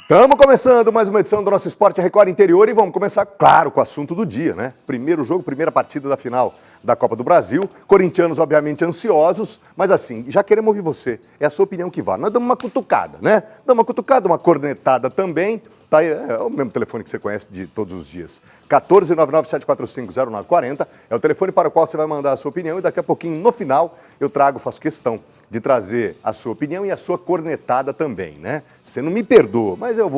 Estamos começando mais uma edição do nosso Esporte Record Interior e vamos começar, claro, com o assunto do dia, né? Primeiro jogo, primeira partida da final da Copa do Brasil. Corintianos, obviamente, ansiosos, mas assim, já queremos ouvir você. É a sua opinião que vale. Nós damos uma cutucada, né? Damos uma cutucada, uma cornetada também. Tá aí, é o mesmo telefone que você conhece de todos os dias. 14997450940 é o telefone para o qual você vai mandar a sua opinião e daqui a pouquinho, no final, faço questão de trazer a sua opinião e a sua cornetada também, né? Você não me perdoa, mas nós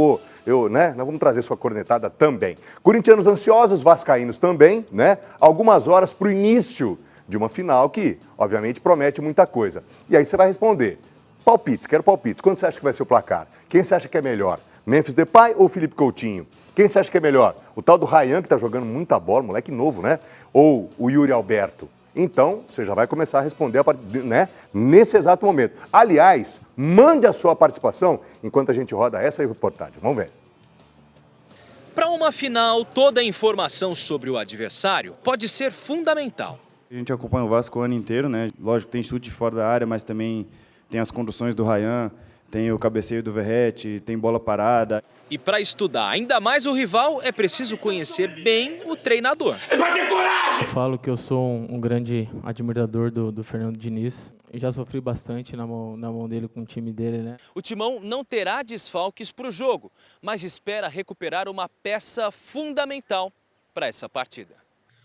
vamos trazer sua cornetada também. Corintianos ansiosos, vascaínos também, né? Algumas horas para o início de uma final que, obviamente, promete muita coisa. E aí você vai responder, palpites, quero palpites. Quanto você acha que vai ser o placar? Quem você acha que é melhor? Memphis Depay ou Felipe Coutinho? Quem você acha que é melhor? O tal do Ryan, que está jogando muita bola, moleque novo, né? Ou o Yuri Alberto? Então, você já vai começar a responder nesse exato momento. Aliás, mande a sua participação enquanto a gente roda essa reportagem. Vamos ver. Para uma final, toda a informação sobre o adversário pode ser fundamental. A gente acompanha o Vasco o ano inteiro, né? Lógico, tem chute fora da área, mas também tem as conduções do Ryan, tem o cabeceio do Verratti, tem bola parada. E para estudar ainda mais o rival, é preciso conhecer bem o treinador. Eu falo que eu sou um grande admirador do Fernando Diniz. Eu já sofri bastante na mão dele com o time dele, né? O Timão não terá desfalques para o jogo, mas espera recuperar uma peça fundamental para essa partida.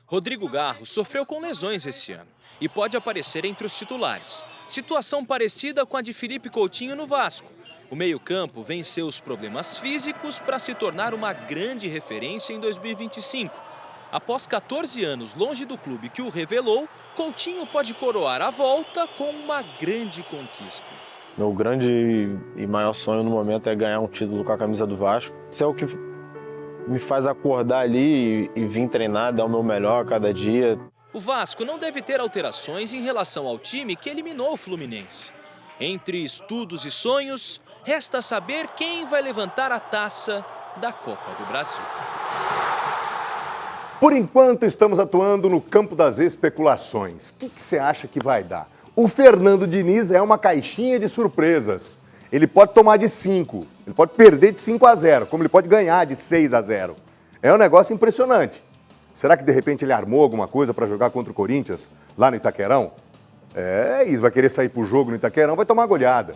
Rodrigo Garro sofreu com lesões esse ano e pode aparecer entre os titulares. Situação parecida com a de Felipe Coutinho no Vasco. O meio-campo venceu os problemas físicos para se tornar uma grande referência em 2025. Após 14 anos longe do clube que o revelou, Coutinho pode coroar a volta com uma grande conquista. Meu grande e maior sonho no momento é ganhar um título com a camisa do Vasco. Isso é o que me faz acordar ali e vir treinar, dar o meu melhor a cada dia. O Vasco não deve ter alterações em relação ao time que eliminou o Fluminense. Entre estudos e sonhos, resta saber quem vai levantar a taça da Copa do Brasil. Por enquanto, estamos atuando no campo das especulações. O que você acha que vai dar? O Fernando Diniz é uma caixinha de surpresas. Ele pode tomar de 5, ele pode perder de 5-0, como ele pode ganhar de 6-0. É um negócio impressionante. Será que, de repente, ele armou alguma coisa para jogar contra o Corinthians, lá no Itaquerão? É isso, vai querer sair para o jogo no Itaquerão, vai tomar goleada.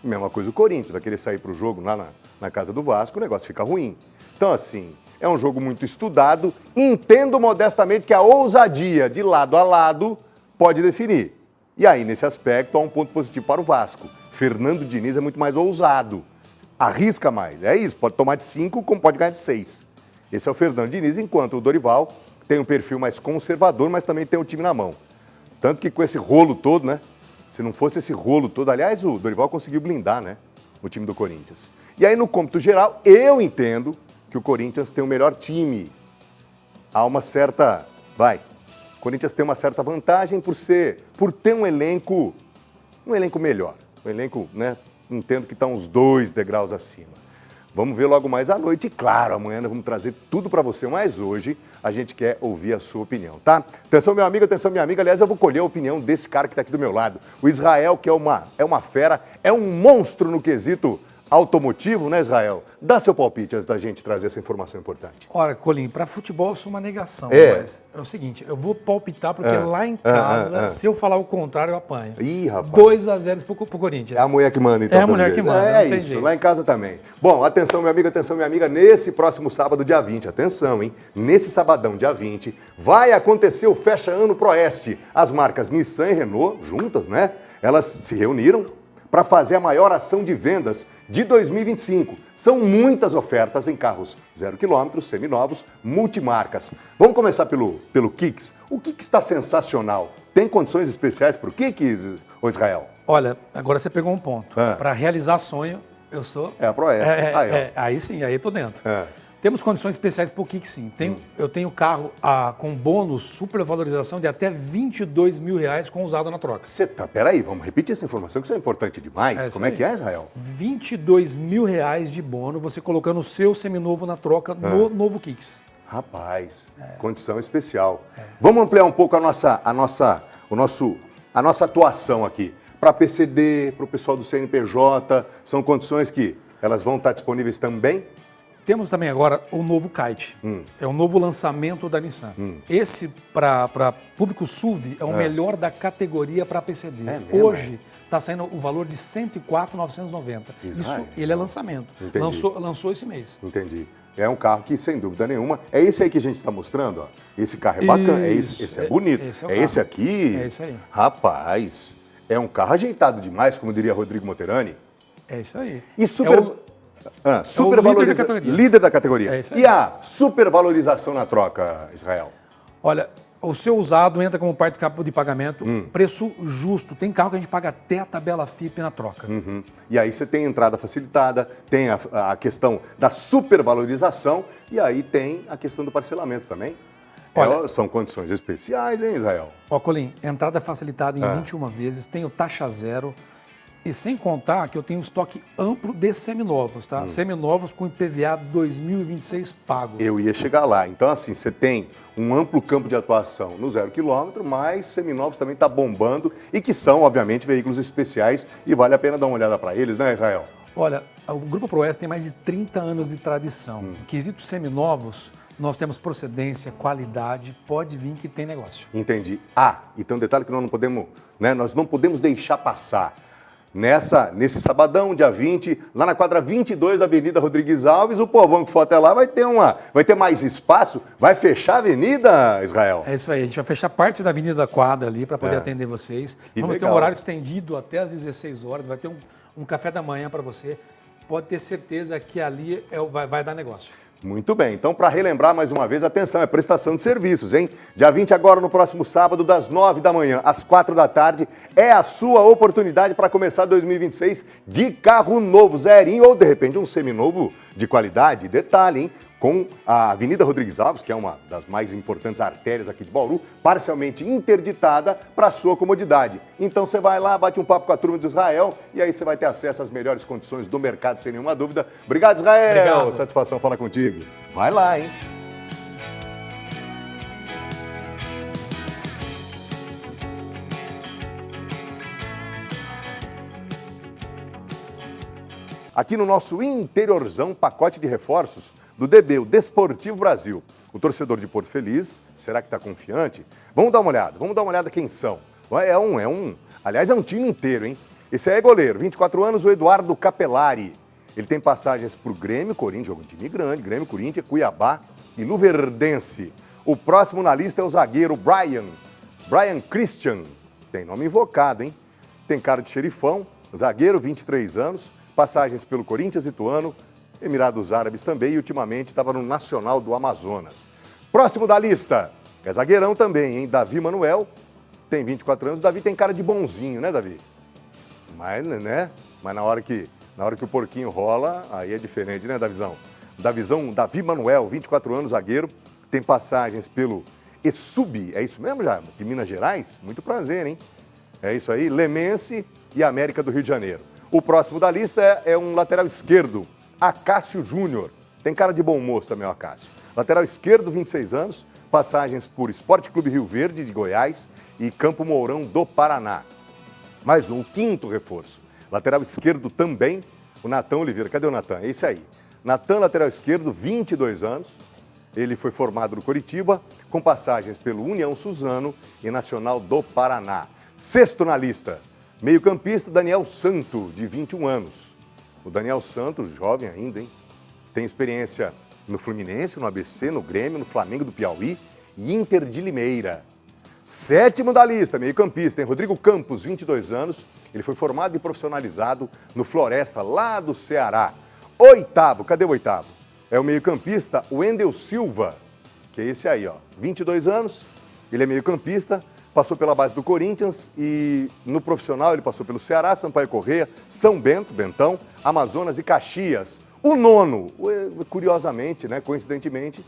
Mesma coisa o Corinthians, vai querer sair para o jogo lá na casa do Vasco, o negócio fica ruim. Então, assim, é um jogo muito estudado. Entendo modestamente que a ousadia de lado a lado pode definir. E aí, nesse aspecto, há um ponto positivo para o Vasco. Fernando Diniz é muito mais ousado, arrisca mais. É isso, pode tomar de 5 como pode ganhar de 6. Esse é o Fernando Diniz, enquanto o Dorival tem um perfil mais conservador, mas também tem o time na mão. Tanto que com esse rolo todo, né? Se não fosse esse rolo todo, aliás, o Dorival conseguiu blindar, né? O time do Corinthians. E aí, no cômputo geral, eu entendo que o Corinthians tem o melhor time. Há uma certa... O Corinthians tem uma certa vantagem por ter um elenco melhor. Um elenco, né? Entendo que está uns 2 degraus acima. Vamos ver logo mais à noite e, claro, amanhã nós vamos trazer tudo para você, mas hoje a gente quer ouvir a sua opinião, tá? Atenção, meu amigo, atenção, minha amiga. Aliás, eu vou colher a opinião desse cara que está aqui do meu lado. O Israel, que é uma fera, é um monstro no quesito automotivo, né, Israel? Dá seu palpite antes da gente trazer essa informação importante. Olha, Colim, para futebol eu sou uma negação, mas é o seguinte, eu vou palpitar porque lá em casa, se eu falar o contrário, eu apanho. Ih, rapaz. 2-0 pro Corinthians. É a mulher que manda, então. É a mulher que manda, É não tem isso, jeito. lá em casa também. Bom, atenção, minha amiga, nesse próximo sábado, dia 20, atenção, hein? Nesse sabadão, dia 20, vai acontecer o Fecha Ano Proeste. As marcas Nissan e Renault, juntas, né? Elas se reuniram para fazer a maior ação de vendas de 2025. São muitas ofertas em carros 0 km, seminovos, multimarcas. Vamos começar pelo Kicks. O Kicks está sensacional. Tem condições especiais para o Kicks, ô Israel? Olha, agora você pegou um ponto. Para realizar sonho, eu sou... É a Proeste. Aí sim, aí eu tô dentro. É. Temos condições especiais para o Kicks, sim. Eu tenho carro com bônus, supervalorização de até R$22 mil com usado na troca. Peraí, vamos repetir essa informação, que isso é importante demais. Como é que é, Israel? R$22 mil de bônus, você colocando o seu seminovo na troca no novo Kicks. Rapaz, condição especial. Vamos ampliar um pouco a nossa atuação aqui. Para PCD, para o pessoal do CNPJ, são condições que Elas vão estar disponíveis também? Temos também agora o novo Kite. É o novo lançamento da Nissan. Esse, para público SUV, é o melhor da categoria para PCD. É mesmo, Hoje está saindo o valor de R$ 104.990. Isso, ele é lançamento. Entendi. Lançou esse mês. Entendi. É um carro que, sem dúvida nenhuma, é esse aí que a gente está mostrando, ó. Esse carro é bacana, esse é bonito. Esse é o é carro. Esse aqui. É isso aí. Rapaz, é um carro ajeitado demais, como diria Rodrigo Moterani. É isso aí. E super... líder da categoria. Líder da categoria. É isso aí. E a supervalorização na troca, Israel? Olha, o seu usado entra como parte de pagamento, preço justo. Tem carro que a gente paga até a tabela FIP na troca. E aí você tem entrada facilitada, tem a questão da supervalorização e aí tem a questão do parcelamento também. Olha, São condições especiais, hein, Israel? Ó, Colim, entrada facilitada em 21 vezes, tenho taxa zero. E sem contar que eu tenho um estoque amplo de seminovos, tá? Seminovos com IPVA 2026 pago. Eu ia chegar lá. Então, assim, você tem um amplo campo de atuação no 0 km, mas seminovos também está bombando e que são, obviamente, veículos especiais e vale a pena dar uma olhada para eles, né, Israel? Olha, o Grupo Proeste tem mais de 30 anos de tradição. Quesitos seminovos, nós temos procedência, qualidade, pode vir que tem negócio. Entendi. E tem um detalhe que nós não podemos, né, nós não podemos deixar passar. Nesse sabadão, dia 20, lá na quadra 22 da Avenida Rodrigues Alves, o povão que for até lá vai ter mais espaço, vai fechar a avenida, Israel. É isso aí, a gente vai fechar parte da Avenida da Quadra ali para poder atender vocês. Vamos ter um horário estendido até às 16 horas, vai ter um café da manhã para você. Pode ter certeza que ali vai dar negócio. Muito bem, então para relembrar mais uma vez, atenção, é prestação de serviços, hein? Dia 20 agora, no próximo sábado, das 9 da manhã às 4 da tarde, é a sua oportunidade para começar 2026 de carro novo, zerinho ou de repente um seminovo de qualidade. Detalhe, hein? Com a Avenida Rodrigues Alves, que é uma das mais importantes artérias aqui de Bauru, parcialmente interditada para sua comodidade. Então você vai lá, bate um papo com a turma do Israel e aí você vai ter acesso às melhores condições do mercado, sem nenhuma dúvida. Obrigado, Israel. Obrigado. Satisfação falar contigo. Vai lá, hein? Aqui no nosso interiorzão, pacote de reforços do DB, o Desportivo Brasil. O torcedor de Porto Feliz, será que está confiante? Vamos dar uma olhada quem são. Aliás, é um time inteiro, hein? Esse aí é goleiro, 24 anos, o Eduardo Capelari. Ele tem passagens por Grêmio, Corinthians, jogo um time grande, Grêmio, Corinthians, Cuiabá e Luverdense. O próximo na lista é o zagueiro Brian Christian. Tem nome invocado, hein? Tem cara de xerifão, zagueiro, 23 anos, passagens pelo Corinthians, Ituano, Emirados Árabes também e ultimamente estava no Nacional do Amazonas. Próximo da lista é zagueirão também, hein? Davi Manuel, tem 24 anos. O Davi tem cara de bonzinho, né, Davi? Mas, né? Mas na hora que o porquinho rola, aí é diferente, né, Davizão? Davi Manuel, 24 anos, zagueiro, tem passagens pelo ESUB, é isso mesmo, já? De Minas Gerais? Muito prazer, hein? É isso aí, Lemense e América do Rio de Janeiro. O próximo da lista é um lateral esquerdo, Acácio Júnior. Tem cara de bom moço também o Acácio. Lateral esquerdo, 26 anos, passagens por Esporte Clube Rio Verde, de Goiás, e Campo Mourão, do Paraná. Mais um, o quinto reforço. Lateral esquerdo também, o Natan Oliveira. Cadê o Natan? É esse aí. Natan, lateral esquerdo, 22 anos. Ele foi formado no Coritiba, com passagens pelo União Suzano e Nacional do Paraná. Sexto na lista, meio-campista Daniel Santo, de 21 anos. O Daniel Santos, jovem ainda, hein? Tem experiência no Fluminense, no ABC, no Grêmio, no Flamengo do Piauí e Inter de Limeira. Sétimo da lista, meio-campista, tem Rodrigo Campos, 22 anos. Ele foi formado e profissionalizado no Floresta, lá do Ceará. Oitavo, cadê o oitavo? É o meio-campista Wendel Silva, que é esse aí, ó. 22 anos, ele é meio-campista, passou pela base do Corinthians e no profissional ele passou pelo Ceará, Sampaio Corrêa, São Bento, Bentão, Amazonas e Caxias. O nono, curiosamente, né, coincidentemente,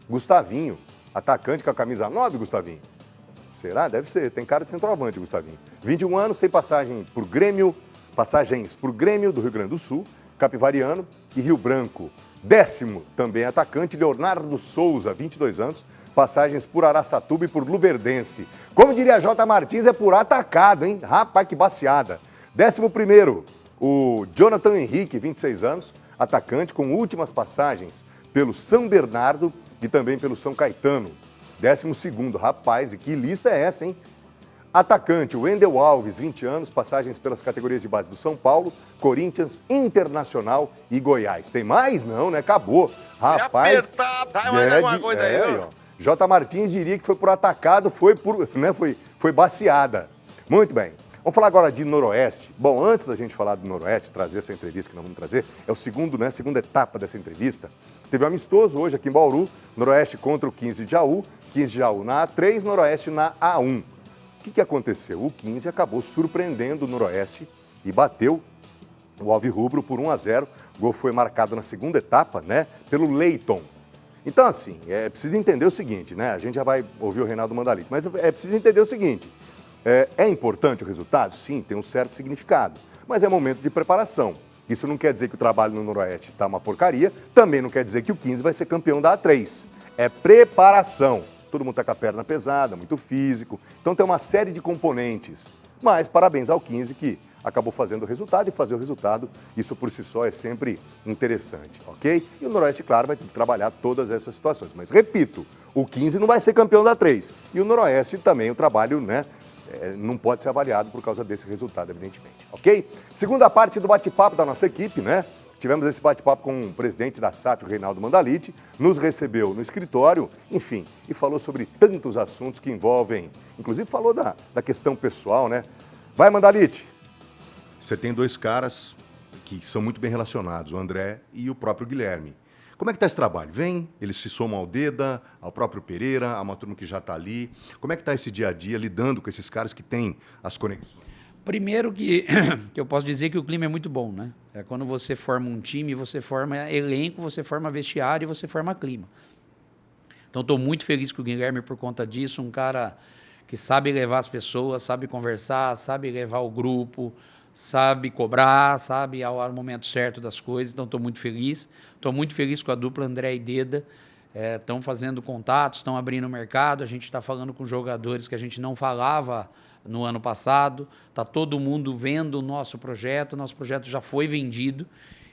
Gustavinho, atacante com a camisa 9, Gustavinho. Será? Deve ser, tem cara de centroavante, Gustavinho. 21 anos, tem passagens por Grêmio do Rio Grande do Sul, Capivariano e Rio Branco. Décimo, também atacante, Leonardo Souza, 22 anos, passagens por Araçatuba e por Luverdense. Como diria J. Martins, é por atacado, hein? Rapaz, que baciada. 11º, O Jonathan Henrique, 26 anos, atacante com últimas passagens pelo São Bernardo e também pelo São Caetano. 12º, rapaz, e que lista é essa, hein? Atacante, o Wendel Alves, 20 anos, passagens pelas categorias de base do São Paulo, Internacional e Goiás. Tem mais? Não, né? Acabou. Rapaz. É apertado, tá mais alguma coisa aí, ó. J. Martins diria que foi por atacado, foi baciada. Muito bem. Vamos falar agora de Noroeste. Bom, antes da gente falar do Noroeste, trazer essa entrevista que nós vamos trazer, é o segundo, né? Segunda etapa dessa entrevista. Teve um amistoso hoje aqui em Bauru, Noroeste contra o 15 de Jaú, 15 de Jaú na A3, Noroeste na A1. O que aconteceu? O 15 acabou surpreendendo o Noroeste e bateu o Alvirrubro por 1-0. O gol foi marcado na segunda etapa, né? Pelo Leiton. Então, assim, é preciso entender o seguinte, né? A gente já vai ouvir o Reinaldo Mandalite, mas é preciso entender o seguinte. É importante o resultado? Sim, tem um certo significado, mas é momento de preparação. Isso não quer dizer que o trabalho no Noroeste está uma porcaria, também não quer dizer que o 15 vai ser campeão da A3. É preparação. Todo mundo está com a perna pesada, muito físico, então tem uma série de componentes. Mas parabéns ao 15 que acabou fazendo o resultado, e fazer o resultado, isso por si só é sempre interessante, ok? E o Noroeste, claro, vai ter que trabalhar todas essas situações. Mas, repito, o 15 não vai ser campeão da A3. E o Noroeste também, o trabalho, né, não pode ser avaliado por causa desse resultado, evidentemente, ok? Segunda parte do bate-papo da nossa equipe, né? Tivemos esse bate-papo com o presidente da SAF, o Reinaldo Mandalite, nos recebeu no escritório, enfim, e falou sobre tantos assuntos que envolvem, inclusive falou da questão pessoal, né? Vai, Mandalite! Você tem dois caras que são muito bem relacionados, o André e o próprio Guilherme. Como é que está esse trabalho? Vem, eles se somam ao Deda, ao próprio Pereira, a uma turma que já está ali. Como é que está esse dia a dia lidando com esses caras que têm as conexões? Primeiro que eu posso dizer que o clima é muito bom, né? É quando você forma um time, você forma elenco, você forma vestiário e você forma clima. Então estou muito feliz com o Guilherme por conta disso, um cara que sabe levar as pessoas, sabe conversar, sabe levar o grupo, sabe cobrar, sabe ao momento certo das coisas, então estou muito feliz. Estou muito feliz com a dupla André e Deda, estão fazendo contatos, estão abrindo o mercado, a gente está falando com jogadores que a gente não falava no ano passado, está todo mundo vendo o nosso projeto já foi vendido,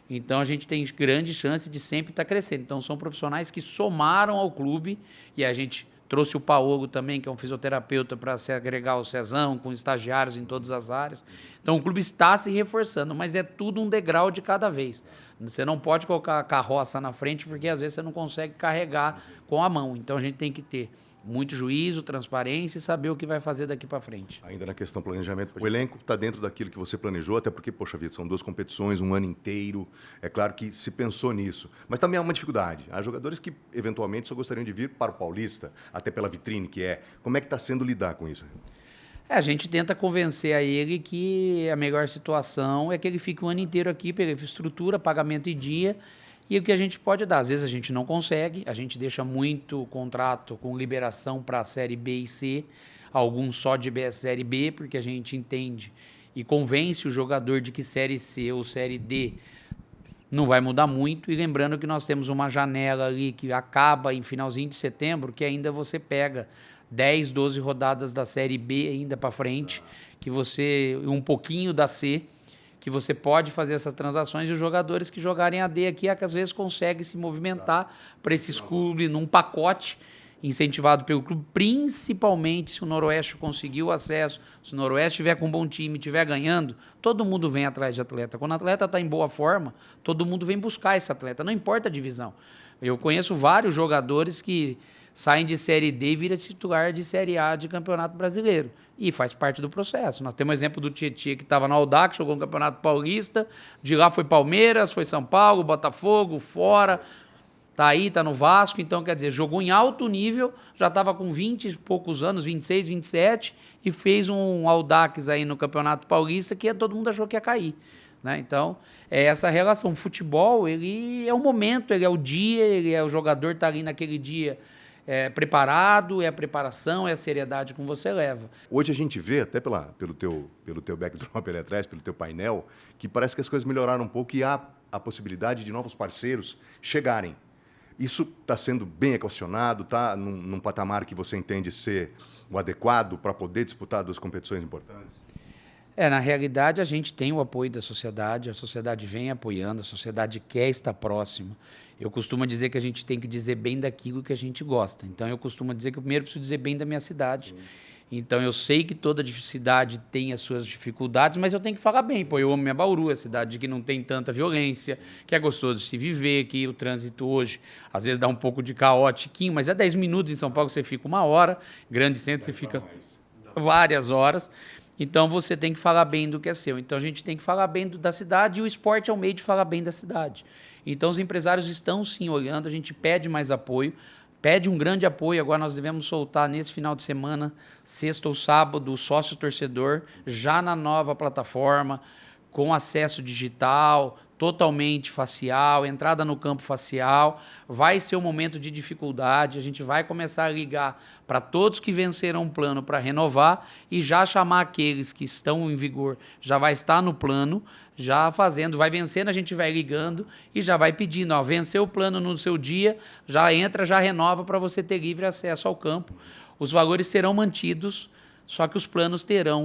então a gente tem grande chance de sempre estar crescendo. Então são profissionais que somaram ao clube e a gente trouxe o Paolo também, que é um fisioterapeuta, para se agregar ao Cezão, com estagiários em todas as áreas. Então o clube está se reforçando, mas é tudo um degrau de cada vez. Você não pode colocar a carroça na frente, porque às vezes você não consegue carregar com a mão. Então a gente tem que ter muito juízo, transparência e saber o que vai fazer daqui para frente. Ainda na questão do planejamento, o elenco está dentro daquilo que você planejou, até porque, poxa vida, são 2 competições, um ano inteiro. É claro que se pensou nisso. Mas também há uma dificuldade. Há jogadores que, eventualmente, só gostariam de vir para o Paulista, até pela vitrine que é. Como é que está sendo lidar com isso? A gente tenta convencer a ele que a melhor situação é que ele fique o ano inteiro aqui, pela infraestrutura, pagamento em dia, e o que a gente pode dar. Às vezes a gente não consegue, a gente deixa muito contrato com liberação para a Série B e C, alguns só de Série B, porque a gente entende e convence o jogador de que Série C ou Série D não vai mudar muito. E lembrando que nós temos uma janela ali que acaba em finalzinho de setembro, que ainda você pega 10, 12 rodadas da Série B ainda para frente, que você, um pouquinho da C, que você pode fazer essas transações, e os jogadores que jogarem a D aqui, que às vezes conseguem se movimentar para esses clubes num pacote incentivado pelo clube, principalmente se o Noroeste conseguir o acesso, se o Noroeste estiver com um bom time, estiver ganhando, todo mundo vem atrás de atleta. Quando o atleta está em boa forma, todo mundo vem buscar esse atleta, não importa a divisão. Eu conheço vários jogadores que saem de Série D e viram titular de Série A de Campeonato Brasileiro. E faz parte do processo. Nós temos o exemplo do Tietê, que estava na Audax, jogou no Campeonato Paulista, de lá foi Palmeiras, foi São Paulo, Botafogo, fora, tá aí, tá no Vasco, então quer dizer, jogou em alto nível, já estava com 20 e poucos anos, 26, 27, e fez um Audax aí no Campeonato Paulista que todo mundo achou que ia cair. Né? Então, é essa relação. O futebol, ele é o momento, ele é o dia, ele é o jogador tá ali naquele dia preparado, é a preparação, é a seriedade que você leva. Hoje a gente vê, até pelo teu backdrop ali atrás, pelo teu painel, que parece que as coisas melhoraram um pouco e há a possibilidade de novos parceiros chegarem. Isso está sendo bem equacionado, está num patamar que você entende ser o adequado para poder disputar 2 competições importantes? Na realidade, a gente tem o apoio da sociedade, a sociedade vem apoiando, a sociedade quer estar próxima. Eu costumo dizer que a gente tem que dizer bem daquilo que a gente gosta. Então, eu costumo dizer que eu primeiro preciso dizer bem da minha cidade. Então, eu sei que toda cidade tem as suas dificuldades, mas eu tenho que falar bem. Pô, eu amo minha Bauru, a cidade que não tem tanta violência, que é gostoso de se viver, que o trânsito hoje, às vezes, dá um pouco de caótico, mas é 10 minutos em São Paulo, você fica 1 hora, grande centro, você fica várias horas. Então, você tem que falar bem do que é seu. Então, a gente tem que falar bem da cidade e o esporte é o meio de falar bem da cidade. Então, os empresários estão, sim, olhando, a gente pede mais apoio, pede um grande apoio. Agora, nós devemos soltar, nesse final de semana, sexta ou sábado, o sócio-torcedor, já na nova plataforma, com acesso digital, totalmente facial, entrada no campo facial. Vai ser um momento de dificuldade, a gente vai começar a ligar para todos que venceram o plano para renovar e já chamar aqueles que estão em vigor, já vai estar no plano, já fazendo, vai vencendo, a gente vai ligando e já vai pedindo, ó, venceu o plano no seu dia, já entra, já renova para você ter livre acesso ao campo. Os valores serão mantidos, só que os planos terá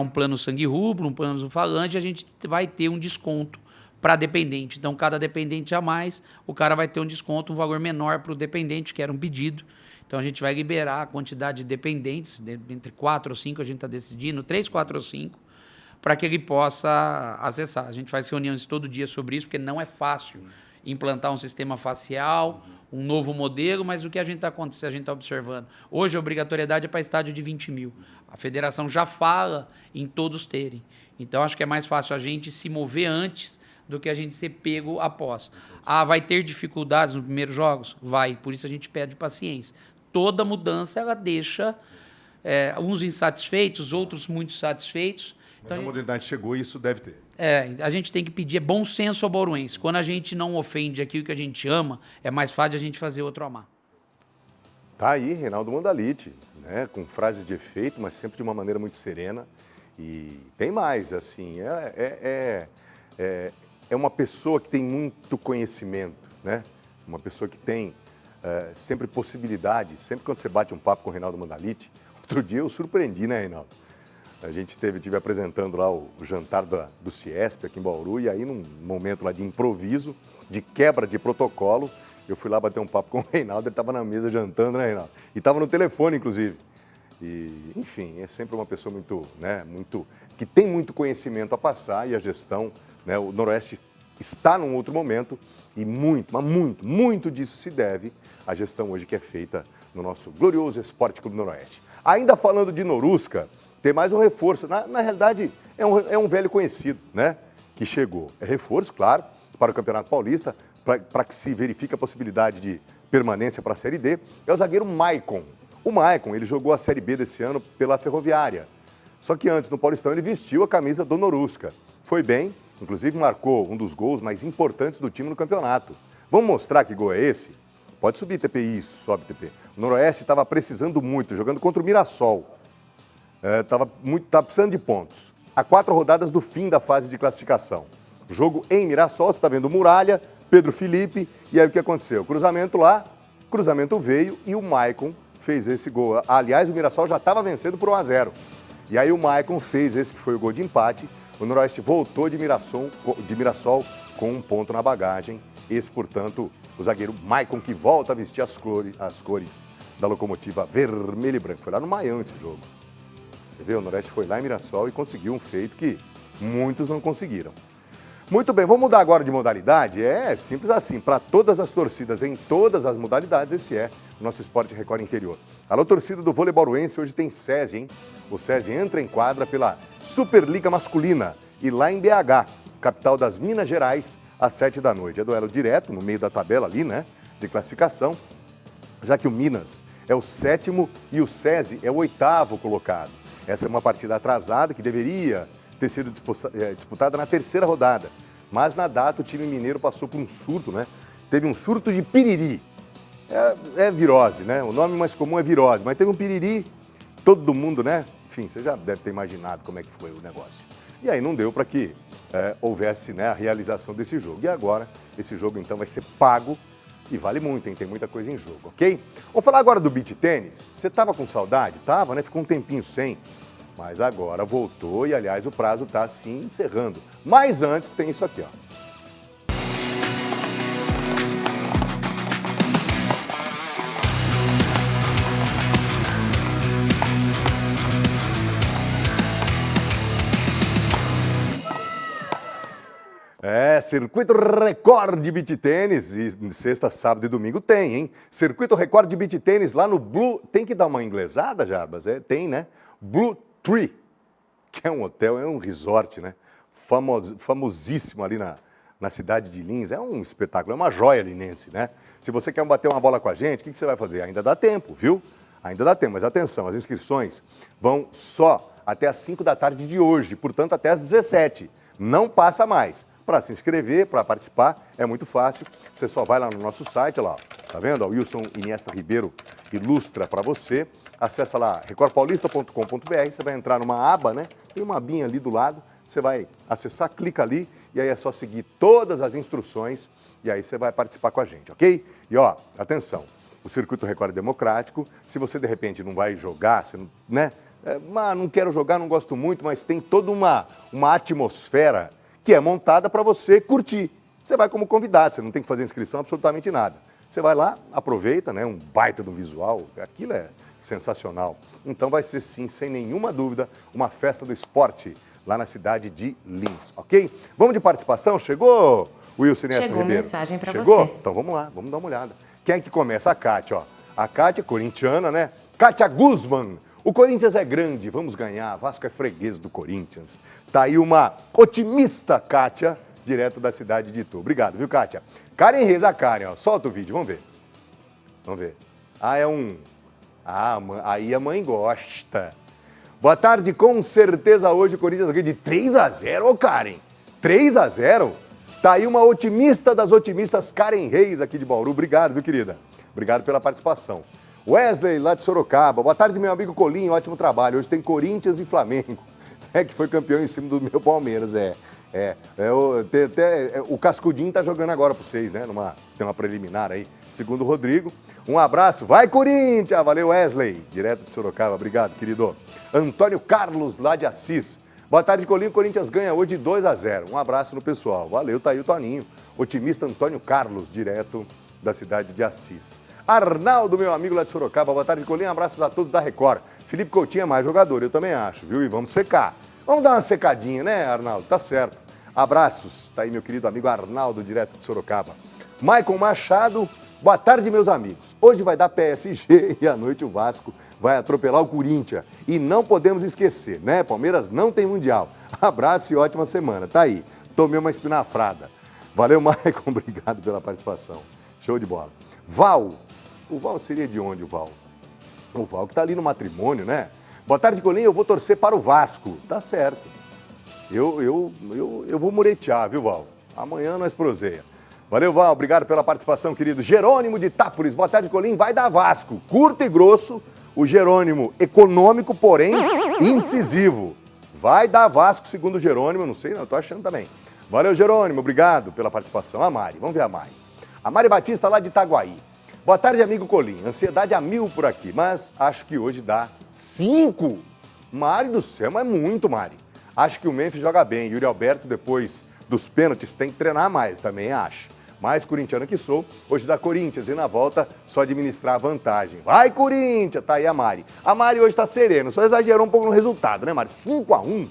um plano sangue rubro, um plano falange, a gente vai ter um desconto para dependente. Então, cada dependente a mais, o cara vai ter um desconto, um valor menor para o dependente, que era um pedido. Então, a gente vai liberar a quantidade de dependentes, entre 4 ou 5, a gente está decidindo, 3, 4 ou 5, para que ele possa acessar. A gente faz reuniões todo dia sobre isso, porque não é fácil implantar um sistema facial, um novo modelo, mas o que a gente está observando? Hoje, a obrigatoriedade é para estádio de 20 mil. A federação já fala em todos terem. Então, acho que é mais fácil a gente se mover antes do que a gente ser pego após. Vai ter dificuldades nos primeiros jogos? Vai. Por isso a gente pede paciência. Toda mudança, ela deixa uns insatisfeitos, outros muito satisfeitos. Mas então, a modernidade chegou e isso deve ter. A gente tem que pedir bom senso ao bauruense. Quando a gente não ofende aquilo que a gente ama, é mais fácil a gente fazer outro amar. Tá aí, Reinaldo Mondaliti, né? Com frases de efeito, mas sempre de uma maneira muito serena. E tem mais, assim, é uma pessoa que tem muito conhecimento, né? Uma pessoa que tem sempre possibilidade. Sempre quando você bate um papo com o Reinaldo Mondaliti, outro dia eu surpreendi, né, Reinaldo? A gente estive apresentando lá o jantar do Ciesp aqui em Bauru, e aí num momento lá de improviso, de quebra de protocolo, eu fui lá bater um papo com o Reinaldo, ele estava na mesa jantando, né, Reinaldo? E estava no telefone, inclusive. E, enfim, é sempre uma pessoa que tem muito conhecimento a passar, e a gestão, né, o Noroeste está num outro momento, e muito disso se deve à gestão hoje que é feita no nosso glorioso Esporte Clube Noroeste. Ainda falando de Norusca, tem mais um reforço. Na realidade, é um velho conhecido, né? Que chegou. É reforço, claro, para o Campeonato Paulista, para que se verifique a possibilidade de permanência para a Série D. É o zagueiro Maicon. O Maicon, ele jogou a Série B desse ano pela Ferroviária. Só que antes, no Paulistão, ele vestiu a camisa do Norusca. Foi bem, inclusive marcou um dos gols mais importantes do time no campeonato. Vamos mostrar que gol é esse? Pode subir, TPI, sobe, TP. O Noroeste estava precisando muito, jogando contra o Mirassol. Estava precisando de pontos. Há 4 rodadas do fim da fase de classificação. Jogo em Mirassol, você está vendo Muralha, Pedro Felipe, e aí o que aconteceu? Cruzamento lá, cruzamento veio e o Maicon fez esse gol. Aliás, o Mirassol já estava vencendo por 1-0. E aí o Maicon fez esse que foi o gol de empate. O Noroeste voltou de Mirassol com 1 ponto na bagagem. Esse, portanto, o zagueiro Maicon, que volta a vestir as cores da locomotiva vermelha e branca. Foi lá no Maião esse jogo. Você vê, o Noroeste foi lá em Mirassol e conseguiu um feito que muitos não conseguiram. Muito bem, vamos mudar agora de modalidade? É simples assim, para todas as torcidas, em todas as modalidades, esse é o nosso Esporte Record Interior. Alô, torcida do vôlei bauruense, hoje tem SESI, hein? O SESI entra em quadra pela Superliga Masculina e lá em BH, capital das Minas Gerais, às 7 da noite. É duelo direto, no meio da tabela ali, né, de classificação, já que o Minas é o 7º e o SESI é o 8º colocado. Essa é uma partida atrasada que deveria ter sido disputada na 3ª rodada. Mas na data o time mineiro passou por um surto, né? Teve um surto de piriri. É virose, né? O nome mais comum é virose, mas teve um piriri, todo mundo, né? Enfim, você já deve ter imaginado como é que foi o negócio. E aí não deu para que houvesse, né, a realização desse jogo. E agora, esse jogo então vai ser pago e vale muito, hein? Tem muita coisa em jogo, ok? Vamos falar agora do beach tênis. Você estava com saudade? Tava, né? Ficou um tempinho sem. Mas agora voltou e, aliás, o prazo está se encerrando. Mas antes tem isso aqui, ó. Circuito Record de Beach Tênis, e sexta, sábado e domingo tem, hein? Circuito Record de Beach Tênis lá no Blue... Tem que dar uma inglesada, Jarbas? Tem, né? Blue Tree, que é um hotel, é um resort, né? Famosíssimo ali na cidade de Lins. É um espetáculo, é uma joia linense, né? Se você quer bater uma bola com a gente, o que você vai fazer? Ainda dá tempo, viu? Ainda dá tempo, mas atenção, as inscrições vão só até às 5 da tarde de hoje, portanto até às 17. Não passa mais. Para se inscrever, para participar, é muito fácil. Você só vai lá no nosso site, olha lá, tá vendo? O Wilson Iniesta Ribeiro ilustra para você. Acessa lá recordpaulista.com.br, você vai entrar numa aba, né? Tem uma abinha ali do lado, você vai acessar, clica ali e aí é só seguir todas as instruções e aí você vai participar com a gente, ok? E ó, atenção, o Circuito Record é democrático. Se você de repente não vai jogar, você não, né? Não quero jogar, não gosto muito, mas tem toda uma atmosfera que é montada para você curtir. Você vai como convidado, você não tem que fazer inscrição, absolutamente nada. Você vai lá, aproveita, né? Um baita do visual, aquilo é sensacional. Então vai ser sim, sem nenhuma dúvida, uma festa do esporte lá na cidade de Lins, ok? Vamos de participação? Chegou, Wilson Iniesta Ribeiro? Chegou mensagem para você. Chegou? Então vamos lá, vamos dar uma olhada. Quem é que começa? A Kátia, ó. A Kátia, corintiana, né? Kátia Guzman. O Corinthians é grande, vamos ganhar. Vasco é freguês do Corinthians. Tá aí uma otimista, Kátia, direto da cidade de Itu. Obrigado, viu, Kátia? Karen Reis, a Karen, ó. Solta o vídeo, vamos ver. Vamos ver. É um... aí a mãe gosta. Boa tarde, com certeza hoje o Corinthians ganha de 3-0, ô Karen. 3-0? Tá aí uma otimista das otimistas, Karen Reis, aqui de Bauru. Obrigado, viu, querida? Obrigado pela participação. Wesley, lá de Sorocaba. Boa tarde, meu amigo Colinho, ótimo trabalho. Hoje tem Corinthians e Flamengo, que foi campeão em cima do meu Palmeiras, o Cascudinho tá jogando agora para vocês, né? Tem uma preliminar aí, segundo o Rodrigo. Um abraço, vai Corinthians! Valeu, Wesley, direto de Sorocaba. Obrigado, querido. Antônio Carlos, lá de Assis. Boa tarde, Colinho. Corinthians ganha hoje de 2-0. Um abraço no pessoal. Valeu, tá aí o Toninho. Otimista Antônio Carlos, direto da cidade de Assis. Arnaldo, meu amigo lá de Sorocaba. Boa tarde, Colinho. Abraços a todos da Record. Felipe Coutinho é mais jogador, eu também acho, viu? E vamos secar. Vamos dar uma secadinha, né, Arnaldo? Tá certo. Abraços. Tá aí meu querido amigo Arnaldo, direto de Sorocaba. Maicon Machado. Boa tarde, meus amigos. Hoje vai dar PSG e à noite o Vasco vai atropelar o Corinthians. E não podemos esquecer, né? Palmeiras não tem Mundial. Abraço e ótima semana. Tá aí. Tomei uma espinafrada. Valeu, Maicon. Obrigado pela participação. Show de bola. Val. O Val seria de onde, o Val? O Val que tá ali no matrimônio, né? Boa tarde, Colinho. Eu vou torcer para o Vasco. Tá certo. Eu vou muretear, viu, Val? Amanhã nós proseia. Valeu, Val. Obrigado pela participação, querido. Jerônimo de Itápolis. Boa tarde, Colinho. Vai dar Vasco. Curto e grosso. O Jerônimo econômico, porém incisivo. Vai dar Vasco, segundo o Jerônimo. Não sei, não. Tô achando também. Valeu, Jerônimo. Obrigado pela participação. A Mari. Vamos ver a Mari. A Mari Batista, lá de Itaguaí. Boa tarde, amigo Colinho. Ansiedade a 1000 por aqui, mas acho que hoje dá 5. Mari do céu, mas muito, Mari. Acho que o Memphis joga bem. Yuri Alberto, depois dos pênaltis, tem que treinar mais, também acho. Mais corintiano que sou, hoje dá Corinthians e na volta só administrar a vantagem. Vai, Corinthians! Tá aí a Mari. A Mari hoje tá serena, só exagerou um pouco no resultado, né, Mari? 5-1.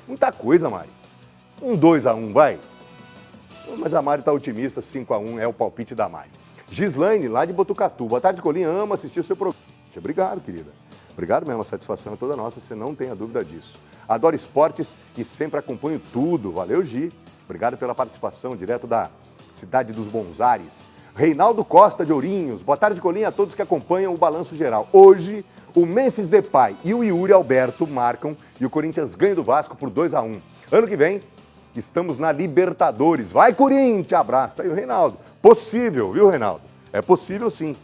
Muita coisa, Mari. 2-1, vai. Mas a Mari tá otimista, 5-1 é o palpite da Mari. Gislaine, lá de Botucatu. Boa tarde, Colinho. Amo assistir o seu programa. Obrigado, querida. Obrigado mesmo, a satisfação é toda nossa, você não tenha dúvida disso. Adoro esportes e sempre acompanho tudo. Valeu, Gi. Obrigado pela participação, direto da cidade dos Bons Ares. Reinaldo Costa de Ourinhos. Boa tarde, Colinho, a todos que acompanham o Balanço Geral. Hoje, o Memphis Depay e o Yuri Alberto marcam e o Corinthians ganha do Vasco por 2-1. Ano que vem, estamos na Libertadores. Vai, Corinthians! Abraço. Tá aí o Reinaldo. Possível, viu, Reinaldo? É possível, sim.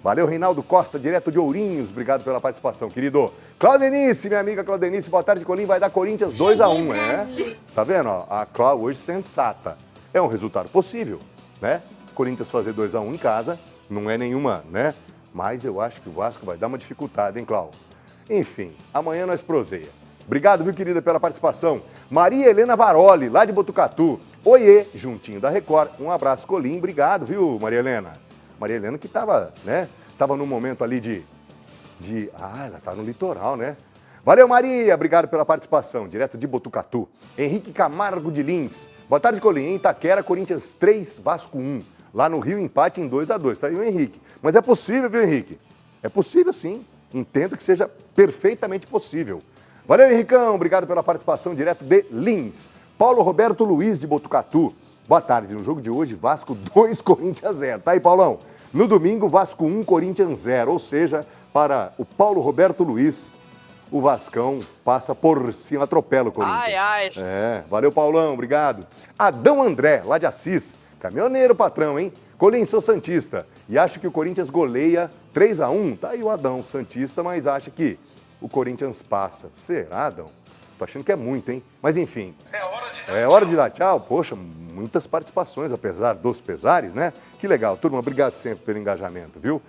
Valeu, Reinaldo Costa, direto de Ourinhos. Obrigado pela participação, querido. Claudenice, minha amiga Claudenice. Boa tarde, Colinho. Vai dar Corinthians 2-1, é? Tá vendo? Ó, a Clá hoje sensata. É um resultado possível, né? Corinthians fazer 2-1 em casa não é nenhuma, né? Mas eu acho que o Vasco vai dar uma dificuldade, hein, Cláudio? Enfim, amanhã nós proseia. Obrigado, viu, querida, pela participação. Maria Helena Varoli, lá de Botucatu. Oiê, juntinho da Record. Um abraço, Colim. Obrigado, viu, Maria Helena? Maria Helena que estava, né? Tava num momento ali ela tá no litoral, né? Valeu, Maria. Obrigado pela participação. Direto de Botucatu. Henrique Camargo de Lins. Boa tarde, Colim. Em Itaquera, Corinthians 3, Vasco 1. Lá no Rio, empate em 2-2. Tá aí o Henrique. Mas é possível, viu, Henrique? É possível, sim. Entendo que seja perfeitamente possível. Valeu, Henricão. Obrigado pela participação direto de Lins. Paulo Roberto Luiz, de Botucatu. Boa tarde. No jogo de hoje, Vasco 2, Corinthians 0. Tá aí, Paulão? No domingo, Vasco 1, Corinthians 0. Ou seja, para o Paulo Roberto Luiz, o Vascão passa por cima, atropela o Corinthians. Ai. Valeu, Paulão. Obrigado. Adão André, lá de Assis. Caminhoneiro, patrão, hein? Colim, sou santista e acho que o Corinthians goleia 3-1. Tá aí o Adão, santista, mas acha que o Corinthians passa. Será, Adão? Tô achando que é muito, hein? Mas enfim. É hora de dar tchau. Poxa, muitas participações, apesar dos pesares, né? Que legal. Turma, obrigado sempre pelo engajamento, viu?